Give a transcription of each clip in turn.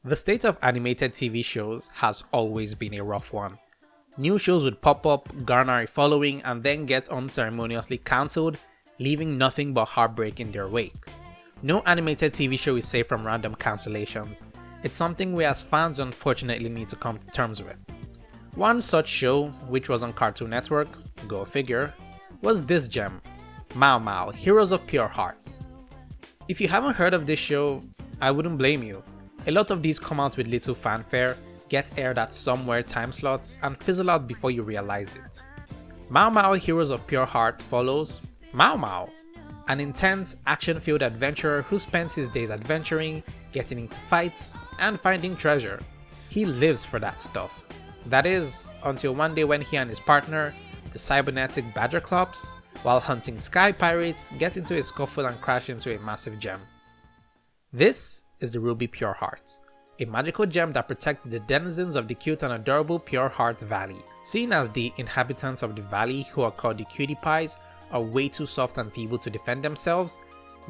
The state of animated TV shows has always been a rough one. New shows would pop up, garner a following, and then get unceremoniously cancelled, leaving nothing but heartbreak in their wake. No animated TV show is safe from random cancellations. It's something we as fans unfortunately need to come to terms with. One such show, which was on Cartoon Network, go figure, was this gem, Mao Mao, Heroes of Pure Hearts. If you haven't heard of this show, I wouldn't blame you. A lot of these come out with little fanfare, get aired at somewhere time slots, and fizzle out before you realize it. Mao Mao Heroes of Pure Heart follows Mao Mao, an intense, action-filled adventurer who spends his days adventuring, getting into fights, and finding treasure. He lives for that stuff. That is, until one day when he and his partner, the cybernetic Badgerclops, while hunting sky pirates, get into a scuffle and crash into a massive gem. This is the Ruby Pure Heart, a magical gem that protects the denizens of the cute and adorable Pure Heart Valley. Seeing as the inhabitants of the valley, who are called the Cutie Pies, are way too soft and feeble to defend themselves,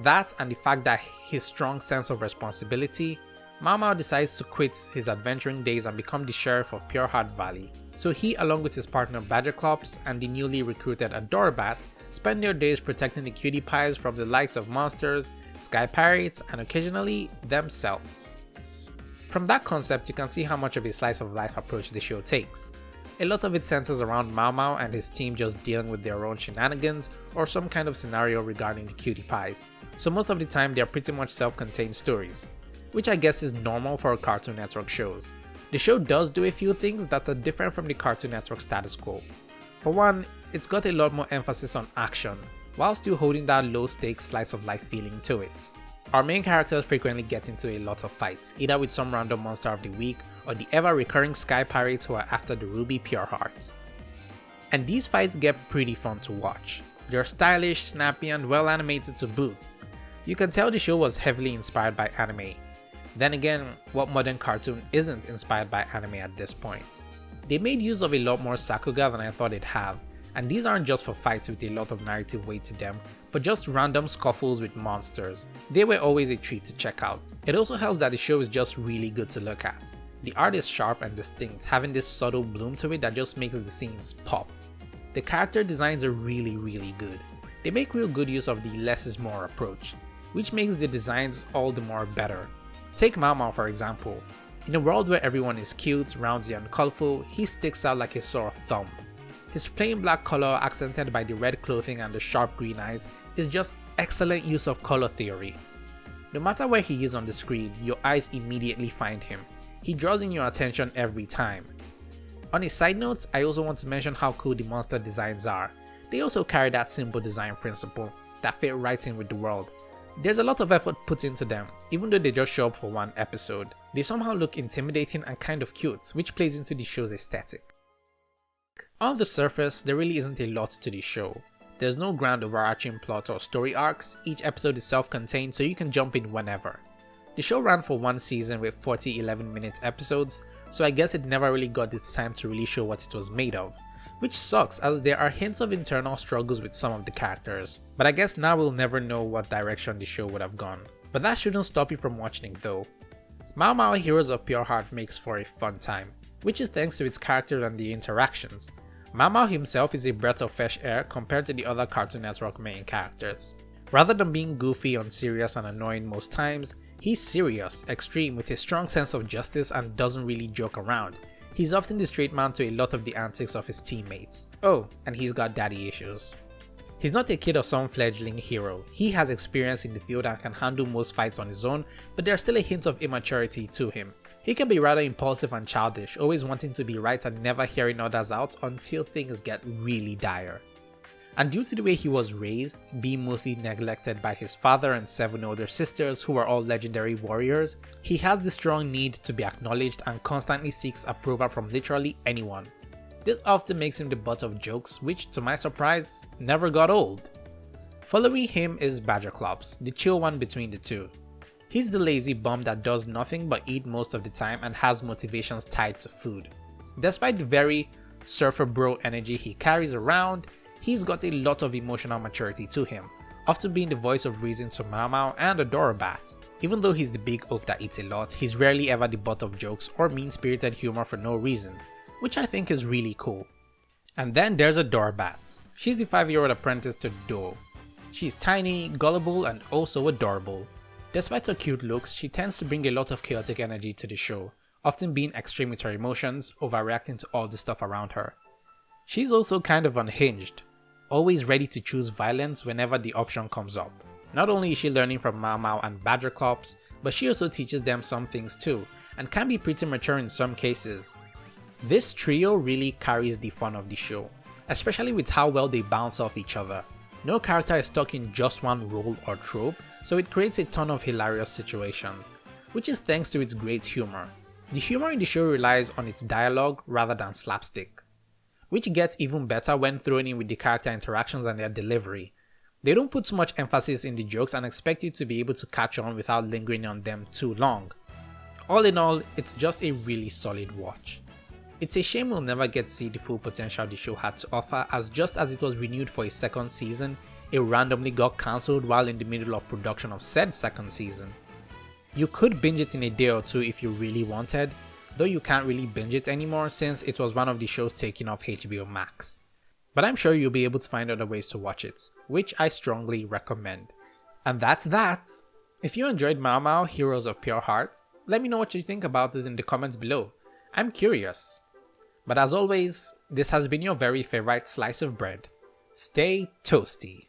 that and the fact that his strong sense of responsibility, Mao Mao decides to quit his adventuring days and become the sheriff of Pure Heart Valley. So he, along with his partner Badgerclops and the newly recruited Adorabat, spend their days protecting the Cutie Pies from the likes of monsters, sky pirates, and occasionally themselves. From that concept, you can see how much of a slice of life approach the show takes. A lot of it centers around Mao Mao and his team just dealing with their own shenanigans or some kind of scenario regarding the Cutie Pies, so most of the time they are pretty much self-contained stories, which I guess is normal for Cartoon Network shows. The show does do a few things that are different from the Cartoon Network status quo. For one, it's got a lot more emphasis on action, while still holding that low-stakes slice of life feeling to it. Our main characters frequently get into a lot of fights, either with some random monster of the week or the ever-recurring sky pirates who are after the Ruby Pure Heart. And these fights get pretty fun to watch. They're stylish, snappy, and well animated to boot. You can tell the show was heavily inspired by anime. Then again, what modern cartoon isn't inspired by anime at this point? They made use of a lot more sakuga than I thought they'd have, and these aren't just for fights with a lot of narrative weight to them, but just random scuffles with monsters. They were always a treat to check out. It also helps that the show is just really good to look at. The art is sharp and distinct, having this subtle bloom to it that just makes the scenes pop. The character designs are really good. They make real good use of the less is more approach, which makes the designs all the more better. Take Mao Mao for example. In a world where everyone is cute, roundy and colorful, he sticks out like a sore thumb. His plain black color accented by the red clothing and the sharp green eyes is just excellent use of color theory. No matter where he is on the screen, your eyes immediately find him. He draws in your attention every time. On a side note, I also want to mention how cool the monster designs are. They also carry that simple design principle that fit right in with the world. There's a lot of effort put into them, even though they just show up for one episode. They somehow look intimidating and kind of cute, which plays into the show's aesthetic. On the surface, there really isn't a lot to the show. There's no grand overarching plot or story arcs, each episode is self-contained so you can jump in whenever. The show ran for one season with 40 11-minute episodes, so I guess it never really got its time to really show what it was made of. Which sucks as there are hints of internal struggles with some of the characters, but I guess now we'll never know what direction the show would have gone. But that shouldn't stop you from watching though. Mao Mao Heroes of Pure Heart makes for a fun time, which is thanks to its characters and the interactions. Mao Mao himself is a breath of fresh air compared to the other Cartoon Network main characters. Rather than being goofy, unserious and annoying most times, he's serious, extreme with a strong sense of justice and doesn't really joke around. He's often the straight man to a lot of the antics of his teammates. Oh, and he's got daddy issues. He's not a kid or some fledgling hero. He has experience in the field and can handle most fights on his own, but there's still a hint of immaturity to him. He can be rather impulsive and childish, always wanting to be right and never hearing others out until things get really dire. And due to the way he was raised, being mostly neglected by his father and 7 older sisters who are all legendary warriors, he has the strong need to be acknowledged and constantly seeks approval from literally anyone. This often makes him the butt of jokes, which to my surprise, never got old. Following him is Badgerclops, the chill one between the two. He's the lazy bum that does nothing but eat most of the time and has motivations tied to food. Despite the very surfer bro energy he carries around, he's got a lot of emotional maturity to him, often being the voice of reason to Mao Mao and Adorabat. Even though he's the big oaf that eats a lot, he's rarely ever the butt of jokes or mean-spirited humor for no reason, which I think is really cool. And then there's Adorabat. She's the 5-year-old apprentice to Do. She's tiny, gullible, and also adorable. Despite her cute looks, she tends to bring a lot of chaotic energy to the show, often being extreme with her emotions, overreacting to all the stuff around her. She's also kind of unhinged, always ready to choose violence whenever the option comes up. Not only is she learning from Mao Mao and Badger Cops, but she also teaches them some things too, and can be pretty mature in some cases. This trio really carries the fun of the show, especially with how well they bounce off each other. No character is stuck in just one role or trope, so it creates a ton of hilarious situations, which is thanks to its great humor. The humor in the show relies on its dialogue rather than slapstick, which gets even better when thrown in with the character interactions and their delivery. They don't put too much emphasis in the jokes and expect you to be able to catch on without lingering on them too long. All in all, it's just a really solid watch. It's a shame we'll never get to see the full potential the show had to offer, as just as it was renewed for a second season, it randomly got cancelled while in the middle of production of said second season. You could binge it in a day or two if you really wanted, though you can't really binge it anymore since it was one of the shows taken off HBO Max. But I'm sure you'll be able to find other ways to watch it, which I strongly recommend. And that's that! If you enjoyed Mao Mao Heroes of Pure Heart, let me know what you think about this in the comments below. I'm curious. But as always, this has been your very favorite slice of bread. Stay toasty.